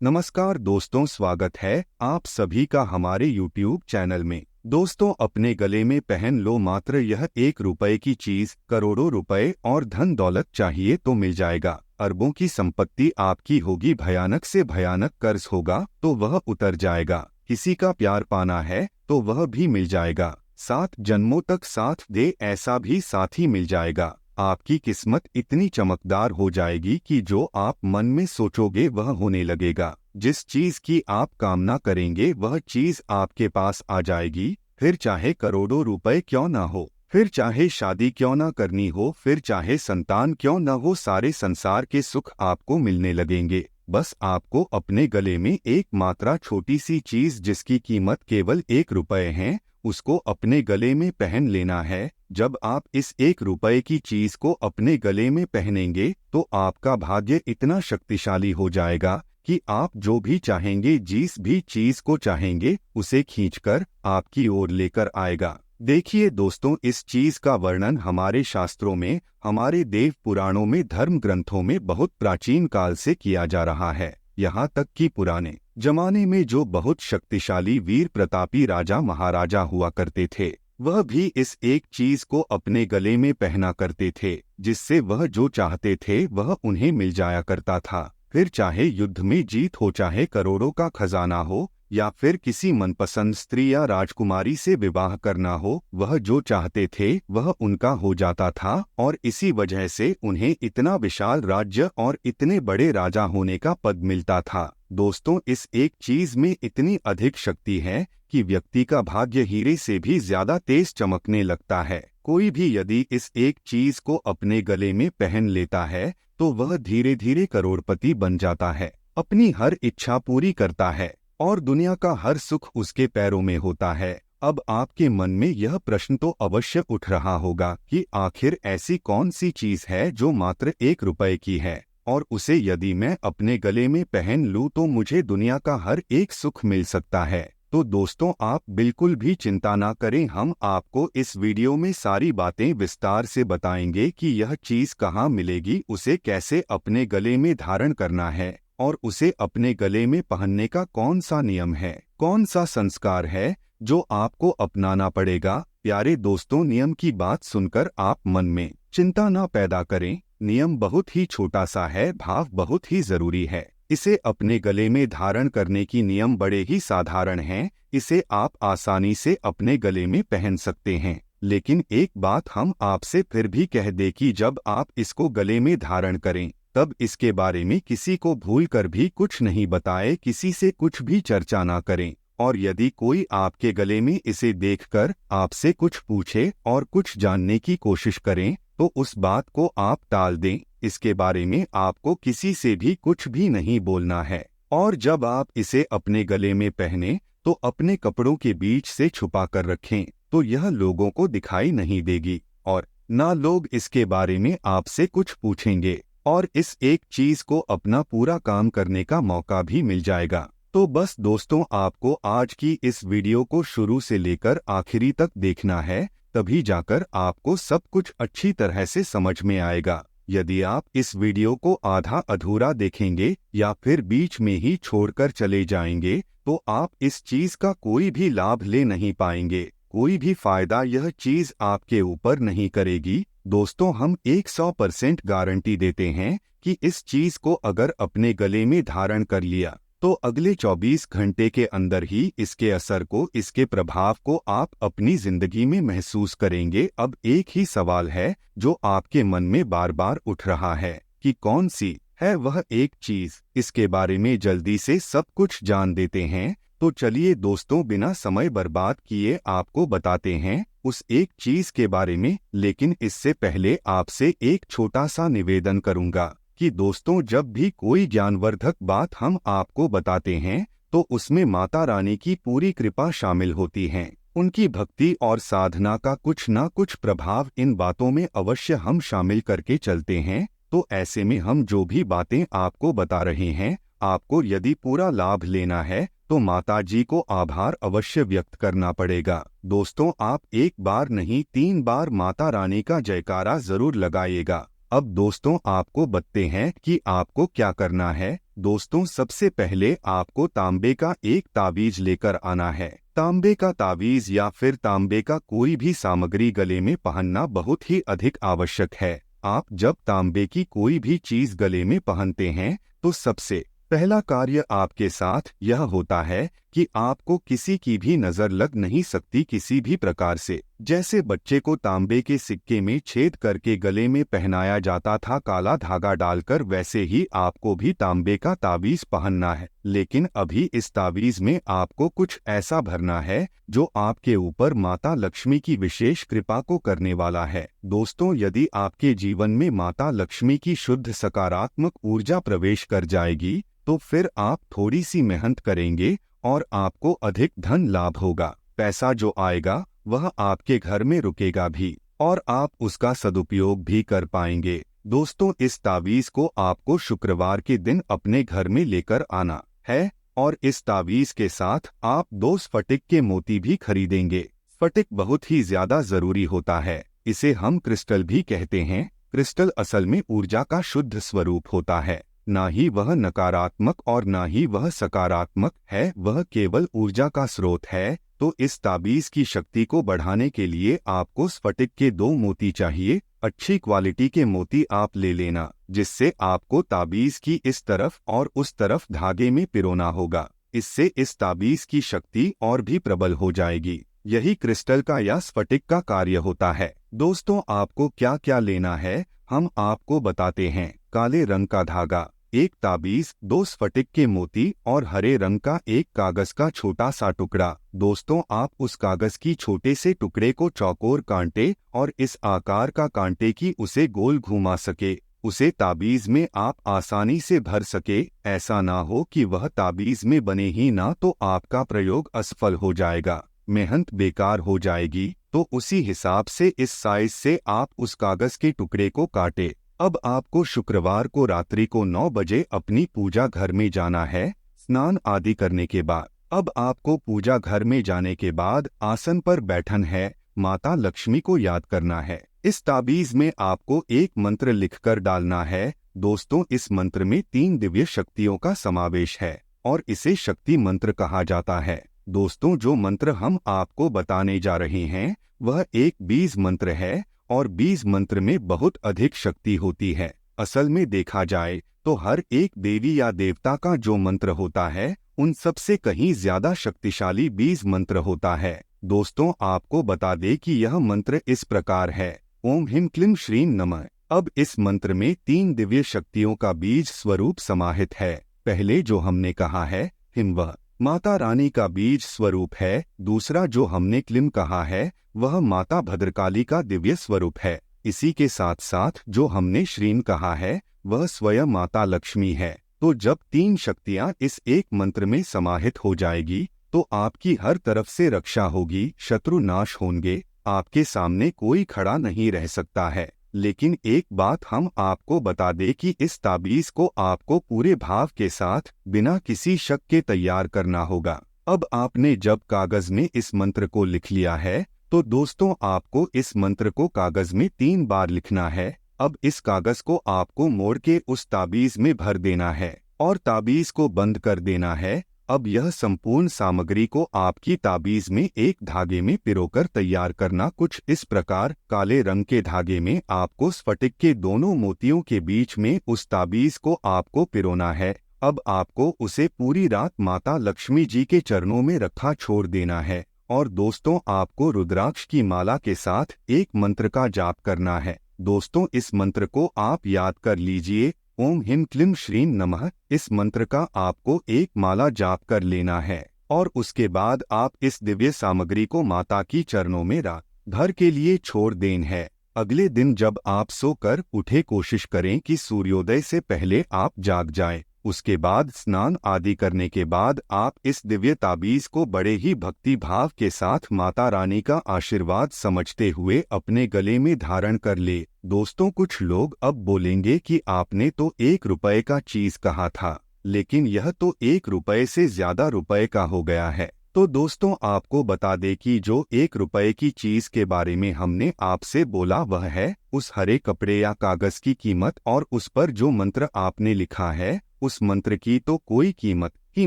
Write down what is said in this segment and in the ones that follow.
नमस्कार दोस्तों, स्वागत है आप सभी का हमारे YouTube चैनल में। दोस्तों, अपने गले में पहन लो मात्र यह 1 रुपए की चीज। करोड़ों रुपए और धन दौलत चाहिए तो मिल जाएगा। अरबों की संपत्ति आपकी होगी, भयानक से भयानक कर्ज होगा तो वह उतर जाएगा। किसी का प्यार पाना है तो वह भी मिल जाएगा। 7 जन्मों तक साथ दे ऐसा भी साथी मिल जाएगा। आपकी किस्मत इतनी चमकदार हो जाएगी कि जो आप मन में सोचोगे वह होने लगेगा। जिस चीज की आप कामना करेंगे वह चीज आपके पास आ जाएगी। फिर चाहे करोड़ों रुपए क्यों ना हो, फिर चाहे शादी क्यों ना करनी हो, फिर चाहे संतान क्यों न हो, सारे संसार के सुख आपको मिलने लगेंगे। बस आपको अपने गले में एक मात्रा छोटी सी चीज जिसकी कीमत केवल 1 रुपए है, उसको अपने गले में पहन लेना है। जब आप इस 1 रुपए की चीज को अपने गले में पहनेंगे तो आपका भाग्य इतना शक्तिशाली हो जाएगा कि आप जो भी चाहेंगे, जिस भी चीज को चाहेंगे, उसे खींचकर आपकी ओर लेकर आएगा। देखिए दोस्तों, इस चीज का वर्णन हमारे शास्त्रों में, हमारे देव पुराणों में, धर्म ग्रंथों में बहुत प्राचीन काल से किया जा रहा है। यहाँ तक कि पुराने जमाने में जो बहुत शक्तिशाली वीर प्रतापी राजा महाराजा हुआ करते थे, वह भी इस एक चीज को अपने गले में पहना करते थे, जिससे वह जो चाहते थे वह उन्हें मिल जाया करता था। फिर चाहे युद्ध में जीत हो, चाहे करोड़ों का खजाना हो, या फिर किसी मनपसंद स्त्री या राजकुमारी से विवाह करना हो, वह जो चाहते थे वह उनका हो जाता था। और इसी वजह से उन्हें इतना विशाल राज्य और इतने बड़े राजा होने का पद मिलता था। दोस्तों, इस एक चीज में इतनी अधिक शक्ति है कि व्यक्ति का भाग्य हीरे से भी ज्यादा तेज चमकने लगता है। कोई भी यदि इस एक चीज को अपने गले में पहन लेता है तो वह धीरे धीरे करोड़पति बन जाता है, अपनी हर इच्छा पूरी करता है और दुनिया का हर सुख उसके पैरों में होता है। अब आपके मन में यह प्रश्न तो अवश्य उठ रहा होगा कि आखिर ऐसी कौन सी चीज है जो मात्र 1 रुपए की है, और उसे यदि मैं अपने गले में पहन लूं तो मुझे दुनिया का हर एक सुख मिल सकता है। तो दोस्तों, आप बिल्कुल भी चिंता ना करें, हम आपको इस वीडियो में सारी बातें विस्तार से बताएंगे कि यह चीज कहाँ मिलेगी, उसे कैसे अपने गले में धारण करना है, और उसे अपने गले में पहनने का कौन सा नियम है, कौन सा संस्कार है जो आपको अपनाना पड़ेगा। प्यारे दोस्तों, नियम की बात सुनकर आप मन में चिंता ना पैदा करें। नियम बहुत ही छोटा सा है, भाव बहुत ही जरूरी है। इसे अपने गले में धारण करने की नियम बड़े ही साधारण हैं। इसे आप आसानी से अपने गले में पहन सकते हैं। लेकिन एक बात हम आपसे फिर भी कह दें कि जब आप इसको गले में धारण करें तब इसके बारे में किसी को भूल कर भी कुछ नहीं बताएं, किसी से कुछ भी चर्चा ना करें। और यदि कोई आपके गले में इसे देखकर आपसे कुछ पूछे और कुछ जानने की कोशिश करें तो उस बात को आप टाल दें। इसके बारे में आपको किसी से भी कुछ भी नहीं बोलना है। और जब आप इसे अपने गले में पहने तो अपने कपड़ों के बीच से छुपा कर रखें, तो यह लोगों को दिखाई नहीं देगी और ना लोग इसके बारे में आपसे कुछ पूछेंगे, और इस एक चीज को अपना पूरा काम करने का मौका भी मिल जाएगा। तो बस दोस्तों, आपको आज की इस वीडियो को शुरू से लेकर आखिरी तक देखना है, तभी जाकर आपको सब कुछ अच्छी तरह से समझ में आएगा। यदि आप इस वीडियो को आधा अधूरा देखेंगे या फिर बीच में ही छोड़कर चले जाएंगे तो आप इस चीज का कोई भी लाभ ले नहीं पाएंगे, कोई भी फायदा यह चीज आपके ऊपर नहीं करेगी। दोस्तों, हम 100% गारंटी देते हैं कि इस चीज को अगर अपने गले में धारण कर लिया तो अगले 24 घंटे के अंदर ही इसके असर को, इसके प्रभाव को आप अपनी जिंदगी में महसूस करेंगे। अब एक ही सवाल है जो आपके मन में बार बार उठ रहा है कि कौन सी है वह एक चीज। इसके बारे में जल्दी से सब कुछ जान देते हैं। तो चलिए दोस्तों, बिना समय बर्बाद किए आपको बताते हैं उस एक चीज के बारे में। लेकिन इससे पहले आपसे एक छोटा सा निवेदन करूंगा कि दोस्तों, जब भी कोई ज्ञानवर्धक बात हम आपको बताते हैं तो उसमें माता रानी की पूरी कृपा शामिल होती है। उनकी भक्ति और साधना का कुछ ना कुछ प्रभाव इन बातों में अवश्य हम शामिल करके चलते हैं। तो ऐसे में हम जो भी बातें आपको बता रहे हैं, आपको यदि पूरा लाभ लेना है तो माता जी को आभार अवश्य व्यक्त करना पड़ेगा। दोस्तों, आप एक बार नहीं 3 बार माता रानी का जयकारा जरूर लगाइएगा। अब दोस्तों, आपको बताते हैं कि आपको क्या करना है। दोस्तों सबसे पहले आपको तांबे का एक ताबीज लेकर आना है। तांबे का ताबीज या फिर तांबे का कोई भी सामग्री गले में पहनना बहुत ही अधिक आवश्यक है। आप जब तांबे की कोई भी चीज गले में पहनते हैं तो सबसे पहला कार्य आपके साथ यह होता है कि आपको किसी की भी नजर लग नहीं सकती किसी भी प्रकार से। जैसे बच्चे को तांबे के सिक्के में छेद करके गले में पहनाया जाता था काला धागा डालकर, वैसे ही आपको भी तांबे का ताबीज पहनना है। लेकिन अभी इस ताबीज में आपको कुछ ऐसा भरना है जो आपके ऊपर माता लक्ष्मी की विशेष कृपा को करने वाला है। दोस्तों यदि आपके जीवन में माता लक्ष्मी की शुद्ध सकारात्मक ऊर्जा प्रवेश कर जाएगी तो फिर आप थोड़ी सी मेहनत करेंगे और आपको अधिक धन लाभ होगा। पैसा जो आएगा वह आपके घर में रुकेगा भी और आप उसका सदुपयोग भी कर पाएंगे। दोस्तों इस ताबीज को आपको शुक्रवार के दिन अपने घर में लेकर आना है और इस ताबीज के साथ आप 2 स्फटिक के मोती भी खरीदेंगे। स्फटिक बहुत ही ज्यादा जरूरी होता है, इसे हम क्रिस्टल भी कहते हैं। क्रिस्टल असल में ऊर्जा का शुद्ध स्वरूप होता है, ना ही वह नकारात्मक और ना ही वह सकारात्मक है, वह केवल ऊर्जा का स्रोत है। तो इस ताबीज की शक्ति को बढ़ाने के लिए आपको स्फटिक के 2 मोती चाहिए। अच्छी क्वालिटी के मोती आप ले लेना, जिससे आपको ताबीज की इस तरफ और उस तरफ धागे में पिरोना होगा। इससे इस ताबीज की शक्ति और भी प्रबल हो जाएगी। यही क्रिस्टल का या स्फटिक का कार्य होता है। दोस्तों आपको क्या क्या लेना है हम आपको बताते हैं। काले रंग का धागा, 1 ताबीज, 2 स्फटिक के मोती और हरे रंग का एक कागज का छोटा सा टुकड़ा। दोस्तों आप उस कागज की छोटे से टुकड़े को चौकोर कांटे और इस आकार का कांटे की उसे गोल घुमा सके, उसे ताबीज में आप आसानी से भर सके। ऐसा ना हो कि वह ताबीज में बने ही ना तो आपका प्रयोग असफल हो जाएगा, मेहनत बेकार हो जाएगी। तो उसी हिसाब से इस साइज से आप उस कागज के टुकड़े को काटे। अब आपको शुक्रवार को रात्रि को 9 बजे अपनी पूजा घर में जाना है स्नान आदि करने के बाद। अब आपको पूजा घर में जाने के बाद आसन पर बैठन है, माता लक्ष्मी को याद करना है। इस ताबीज में आपको एक मंत्र लिखकर डालना है। दोस्तों इस मंत्र में 3 दिव्य शक्तियों का समावेश है और इसे शक्ति मंत्र कहा जाता है। दोस्तों जो मंत्र हम आपको बताने जा रहे हैं वह एक बीज मंत्र है और बीज मंत्र में बहुत अधिक शक्ति होती है। असल में देखा जाए तो हर एक देवी या देवता का जो मंत्र होता है उन सबसे कहीं ज्यादा शक्तिशाली बीज मंत्र होता है। दोस्तों आपको बता दें कि यह मंत्र इस प्रकार है, ओम ह्रीं क्लीं श्रीं नमः। अब इस मंत्र में 3 दिव्य शक्तियों का बीज स्वरूप समाहित है। पहले जो हमने कहा है हिम वह माता रानी का बीज स्वरूप है। दूसरा जो हमने क्लीं कहा है वह माता भद्रकाली का दिव्य स्वरूप है। इसी के साथ साथ जो हमने श्रीं कहा है वह स्वयं माता लक्ष्मी है। तो जब 3 शक्तियां इस एक मंत्र में समाहित हो जाएगी तो आपकी हर तरफ से रक्षा होगी, शत्रु नाश होंगे, आपके सामने कोई खड़ा नहीं रह सकता है। लेकिन एक बात हम आपको बता दें कि इस ताबीज को आपको पूरे भाव के साथ बिना किसी शक के तैयार करना होगा। अब आपने जब कागज में इस मंत्र को लिख लिया है तो दोस्तों आपको इस मंत्र को कागज में 3 बार लिखना है। अब इस कागज को आपको मोड़ के उस ताबीज में भर देना है और ताबीज को बंद कर देना है। अब यह संपूर्ण सामग्री को आपकी ताबीज में एक धागे में पिरोकर तैयार करना कुछ इस प्रकार। काले रंग के धागे में आपको स्फटिक के दोनों मोतियों के बीच में उस ताबीज को आपको पिरोना है। अब आपको उसे पूरी रात माता लक्ष्मी जी के चरणों में रखा छोड़ देना है और दोस्तों आपको रुद्राक्ष की माला के साथ एक मंत्र का जाप करना है। दोस्तों इस मंत्र को आप याद कर लीजिए, ओम ह्रीं क्लीं श्रीं नमः। इस मंत्र का आपको एक माला जाप कर लेना है और उसके बाद आप इस दिव्य सामग्री को माता की चरणों में रात भर के लिए छोड़ देन है। अगले दिन जब आप सोकर उठे कोशिश करें कि सूर्योदय से पहले आप जाग जाएं। उसके बाद स्नान आदि करने के बाद आप इस दिव्य ताबीज को बड़े ही भक्ति भाव के साथ माता रानी का आशीर्वाद समझते हुए अपने गले में धारण कर ले। दोस्तों कुछ लोग अब बोलेंगे कि आपने तो 1 रुपए का चीज कहा था, लेकिन यह तो 1 रुपए से ज्यादा रुपए का हो गया है। तो दोस्तों आपको बता दें कि जो 1 रुपए की चीज के बारे में हमने आपसे बोला वह है उस हरे कपड़े या कागज की कीमत और उस पर जो मंत्र आपने लिखा है उस मंत्र की तो कोई कीमत ही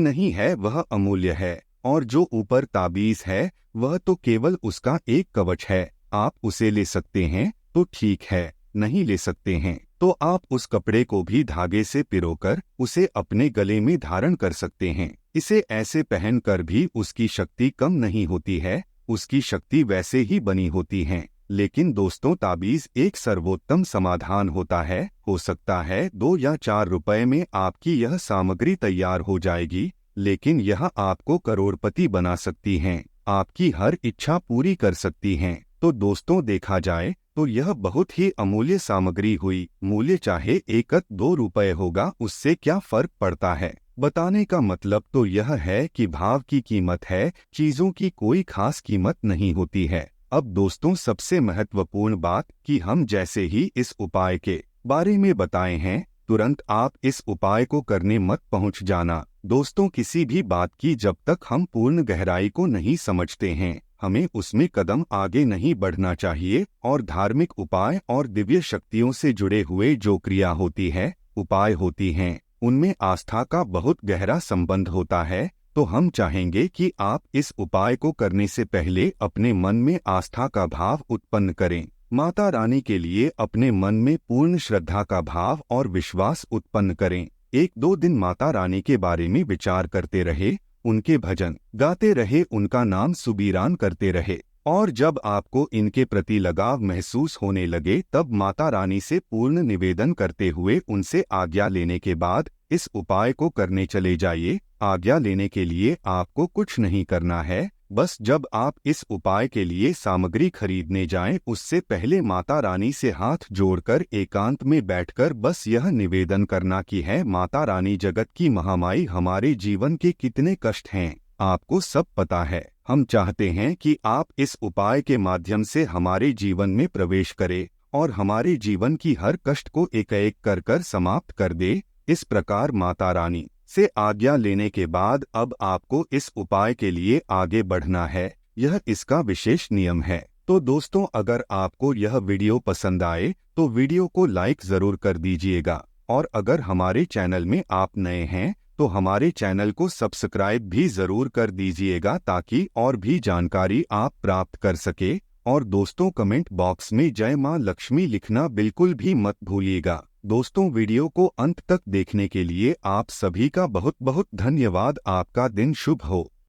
नहीं है, वह अमूल्य है। और जो ऊपर ताबीज है वह तो केवल उसका एक कवच है। आप उसे ले सकते हैं तो ठीक है, नहीं ले सकते हैं तो आप उस कपड़े को भी धागे से पिरोकर उसे अपने गले में धारण कर सकते हैं। इसे ऐसे पहनकर भी उसकी शक्ति कम नहीं होती है, उसकी शक्ति वैसे ही बनी होती है। लेकिन दोस्तों, ताबीज एक सर्वोत्तम समाधान होता है। हो सकता है 2 या 4 रुपए में आपकी यह सामग्री तैयार हो जाएगी, लेकिन यह आपको करोड़पति बना सकती हैं, आपकी हर इच्छा पूरी कर सकती हैं। तो दोस्तों, देखा जाए तो यह बहुत ही अमूल्य सामग्री हुई। मूल्य चाहे 1-2 रुपए होगा, उससे क्या फर्क पड़ता है। बताने का मतलब तो यह है कि भाव की कीमत है, चीजों की कोई खास कीमत नहीं होती है। अब दोस्तों, सबसे महत्वपूर्ण बात कि हम जैसे ही इस उपाय के बारे में बताए हैं, तुरंत आप इस उपाय को करने मत पहुंच जाना। दोस्तों, किसी भी बात की जब तक हम पूर्ण गहराई को नहीं समझते हैं, हमें उसमें कदम आगे नहीं बढ़ना चाहिए। और धार्मिक उपाय और दिव्य शक्तियों से जुड़े हुए जो क्रिया होती है, उपाय होती हैं, उनमें आस्था का बहुत गहरा संबंध होता है। तो हम चाहेंगे कि आप इस उपाय को करने से पहले अपने मन में आस्था का भाव उत्पन्न करें। माता रानी के लिए अपने मन में पूर्ण श्रद्धा का भाव और विश्वास उत्पन्न करें। 1-2 दिन माता रानी के बारे में विचार करते रहे, उनके भजन गाते रहे, उनका नाम सुबीरान करते रहे। और जब आपको इनके प्रति लगाव महसूस होने लगे, तब माता रानी से पूर्ण निवेदन करते हुए उनसे आज्ञा लेने के बाद इस उपाय को करने चले जाइए। आज्ञा लेने के लिए आपको कुछ नहीं करना है, बस जब आप इस उपाय के लिए सामग्री खरीदने जाएं, उससे पहले माता रानी से हाथ जोड़कर एकांत में बैठकर बस यह निवेदन करना कि है माता रानी, जगत की महामाई, हमारे जीवन के कितने कष्ट हैं आपको सब पता है। हम चाहते हैं कि आप इस उपाय के माध्यम से हमारे जीवन में प्रवेश करें और हमारे जीवन की हर कष्ट को एक-एक कर समाप्त कर दे। इस प्रकार माता रानी से आज्ञा लेने के बाद अब आपको इस उपाय के लिए आगे बढ़ना है। यह इसका विशेष नियम है। तो दोस्तों, अगर आपको यह वीडियो पसंद आए तो वीडियो को लाइक जरूर कर दीजिएगा, और अगर हमारे चैनल में आप नए हैं तो हमारे चैनल को सब्सक्राइब भी जरूर कर दीजिएगा, ताकि और भी जानकारी आप प्राप्त कर सके। और दोस्तों, कमेंट बॉक्स में जय मां लक्ष्मी लिखना बिल्कुल भी मत भूलिएगा। दोस्तों, वीडियो को अंत तक देखने के लिए आप सभी का बहुत बहुत धन्यवाद। आपका दिन शुभ हो।